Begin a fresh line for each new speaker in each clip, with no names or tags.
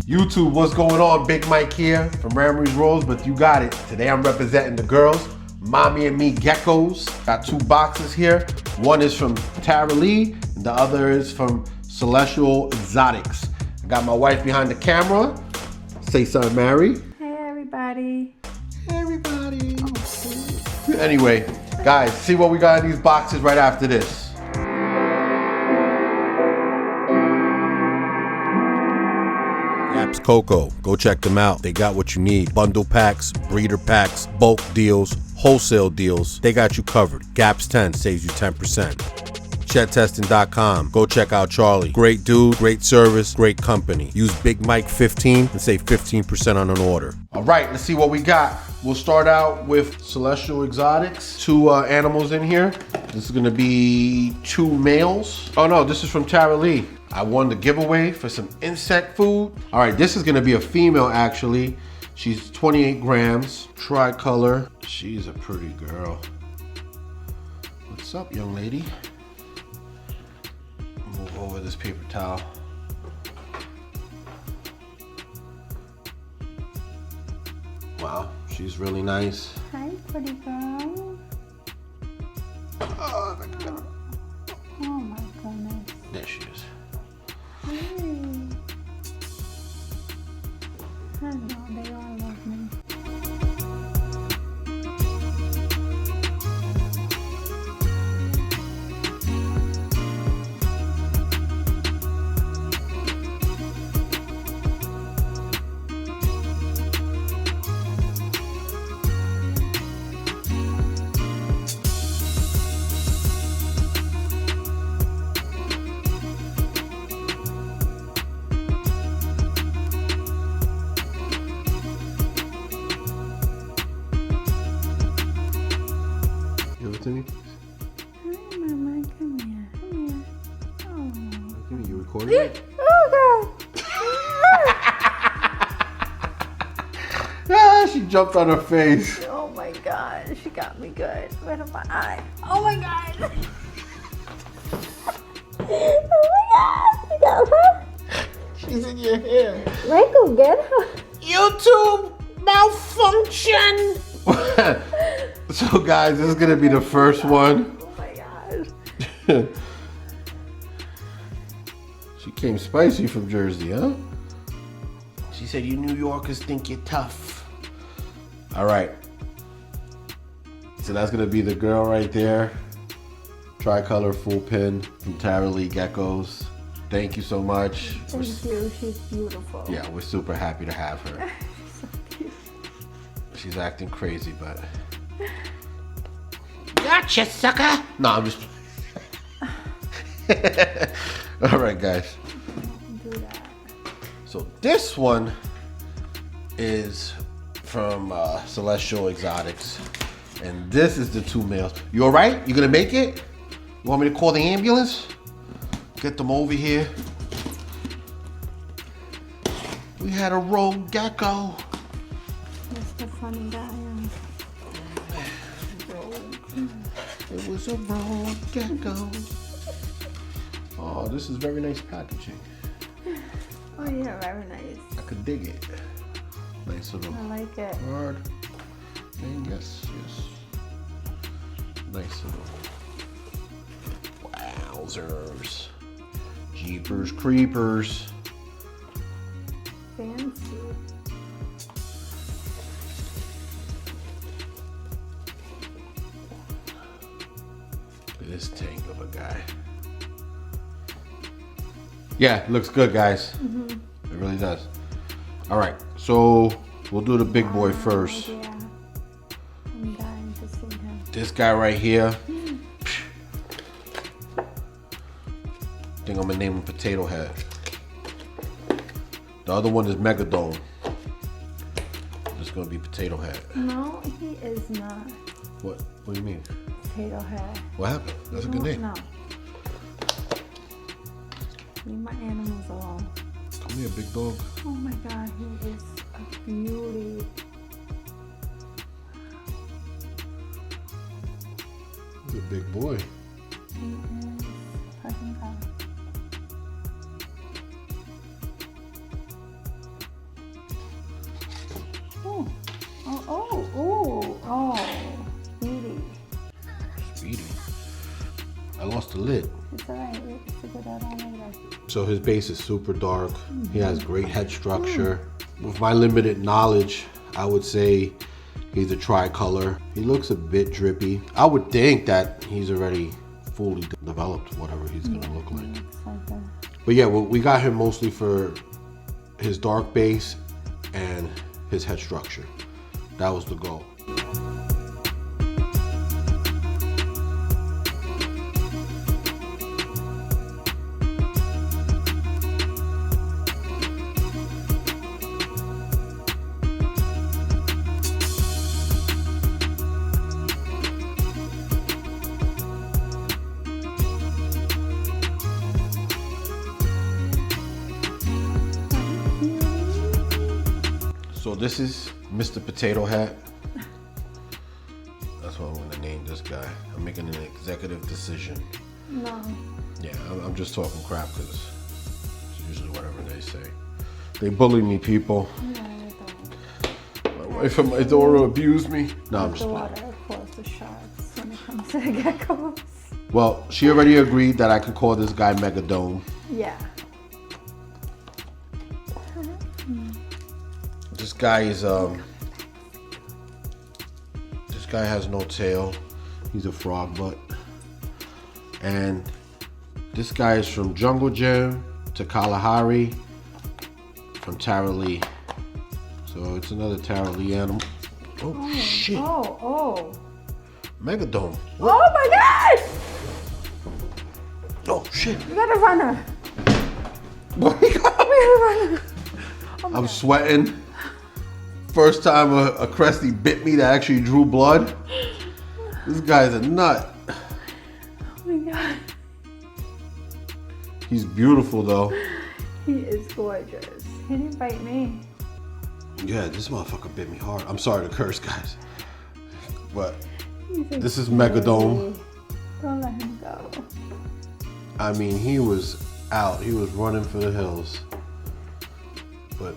YouTube, what's going on? Big Mike here from Ramery's Rolls, but you got it. Today I'm representing the girls, Mommy and Me Geckos. Got two boxes here. One is from Tara Lee, and the other is from Celestial Exotics. I got my wife behind the camera. Say something, Mary.
Hey, everybody.
Hey, everybody. Anyway, guys, see what we got in these boxes right after this. Coco, go check them out. They got what you need. Bundle packs, breeder packs, bulk deals, wholesale deals. They got you covered. Gaps 10 saves you 10%. ShedTesting.com. Go check out Charlie. Great dude, great service, great company. Use Big Mike 15 and save 15% on an order. All right, let's see what we got. We'll start out with Celestial Exotics. Two animals in here. This is gonna be two males. Oh no, this is from Tara Lee. I won the giveaway for some insect food. All right, this is gonna be a female actually. She's 28 grams, tricolor. She's a pretty girl. What's up, young lady? Move over this paper towel. Wow, she's really nice.
Hi, pretty girl.
Oh
my goodness.
there she is.
Hey. I know, they all love me.
To me?
Hi, Mama. Come here. Come here. Oh.
Give me, you recording it?
Oh, God.
Ah, she jumped on her face.
Oh, my God. She got me good. Right on my eye. Oh, my God. Oh, my God. She got her.
She's in your hair.
Michael, get her.
YouTube malfunction. So guys, this is gonna be the first one.
Oh my gosh.
She came spicy from Jersey, huh? She said, you New Yorkers think you're tough. All right. So that's gonna be the girl right there. Tricolor full pin from Tara Lee Geckos. Thank you so much.
Thank you. She's beautiful.
Yeah, we're super happy to have her.
She's so cute.
She's acting crazy, but... Gotcha, sucker! No, I'm just... All right, guys.
Don't do that.
So this one is from Celestial Exotics. And this is the two males. You all right? You gonna make it? You want me to call the ambulance? Get them over here. We had a rogue gecko.
That's the funny guy.
It was a rogue gecko. Oh, this is very nice packaging.
Oh yeah, very nice.
I could dig it. Nice little
I like it.
card. And yes. Nice little. Wowzers. Jeepers creepers.
Fancy.
Look at this tank of a guy. Yeah, looks good, guys.
Mm-hmm.
It really does. All right, so we'll do the big boy first.
Yeah. I'm dying to see him.
This guy right here. I think I'm gonna name him Potato Head. The other one is Megadome. This is gonna be Potato Head.
No, he is not.
What? What do you mean?
Potato Head.
What happened? That's a good name.
No. Leave my animals alone.
Come here, big dog.
Oh my God, he is a beauty.
He's a big boy.
He is fucking God.
lit.
It's alright, we can figure that out later.
So his base is super dark. He has great head structure. With my limited knowledge, I would say he's a tricolor. He looks a bit drippy. I would think that he's already fully developed, whatever he's gonna look like. But yeah, well, we got him mostly for his dark base and his head structure. That was the goal. So this is Mr. Potato Hat. That's what I'm gonna name this guy. I'm making an executive decision.
No.
Yeah, I'm just talking crap because it's usually whatever they say. They bully me, people.
No, I don't.
My wife and my daughter abuse me. No, I'm just playing.
The water pulls the sharks when it comes to the geckos.
Well, she already agreed that I could call this guy Megadome.
Yeah.
This guy is this guy has no tail. He's a frog butt. And this guy is from Jungle Gym to Kalahari from Tara Lee. So it's another Tara Lee animal. Oh shit.
Oh.
Megadome.
Oh my gosh!
Oh shit.
You got a runner.
What do you got?
We got a runner. Oh
I'm sweating. First time a Cresty bit me that actually drew blood. This guy's a nut.
Oh my god.
He's beautiful though.
He is gorgeous. He didn't bite me.
Yeah, this motherfucker bit me hard. I'm sorry to curse, guys. But this is
baby.
Megadome.
Don't let him go.
I mean, he was out. He was running for the hills. But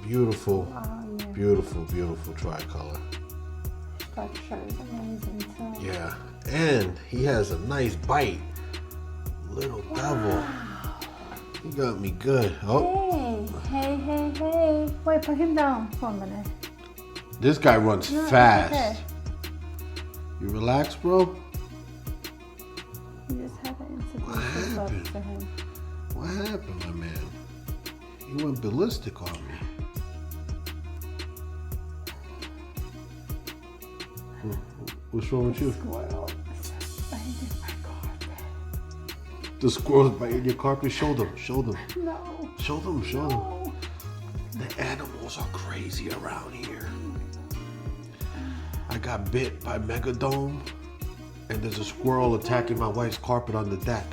beautiful, beautiful, beautiful tricolor.
Structure is amazing too.
Yeah, and he has a nice bite. Little devil. He got me good. Oh.
Hey. Wait, put him down for a minute.
This guy runs
No,
fast.
it's okay.
You relax, bro?
You just had to introduce
What
yourself
happened?
to him.
What happened, my man? He went ballistic on me. What's wrong with you?
Squirrel. Biting my carpet.
The squirrels biting your carpet? Show them.
No.
Show them.
No.
The animals are crazy around here. I got bit by Megadome, and there's a squirrel attacking my wife's carpet on the deck.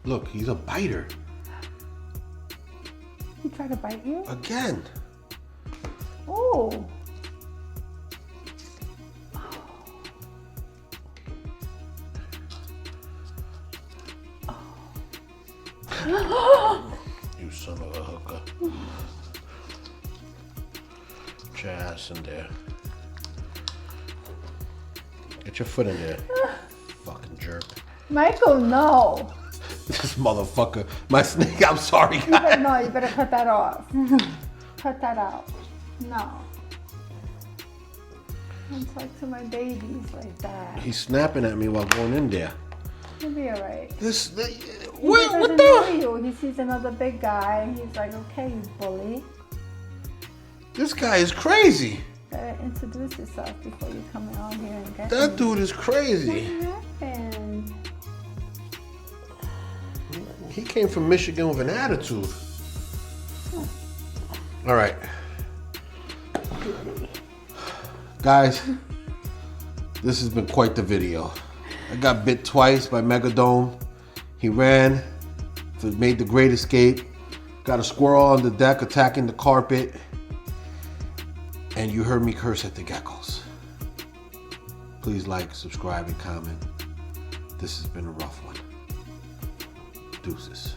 Look, he's a biter.
He tried to bite you?
Again.
Oh.
You son of a hooker. Get your ass in there. Get your foot in there. Fucking jerk.
Michael, no.
This motherfucker. My snake, I'm sorry,
You
guys.
better cut that off. Cut that out. No. Don't talk to my babies like that.
He's snapping at me while going in there.
He'll be alright.
He
What
what
know
the?
you. He sees another big guy. He's like, okay, you bully.
This guy is crazy.
Better introduce yourself before you come out here and get
That
me.
dude is crazy.
What happened?
He came from Michigan with an attitude. All right. Guys, this has been quite the video. I got bit twice by Megadome. He ran, made the great escape. Got a squirrel on the deck attacking the carpet. And you heard me curse at the geckos. Please like, subscribe, and comment. This has been a rough one. Deuces.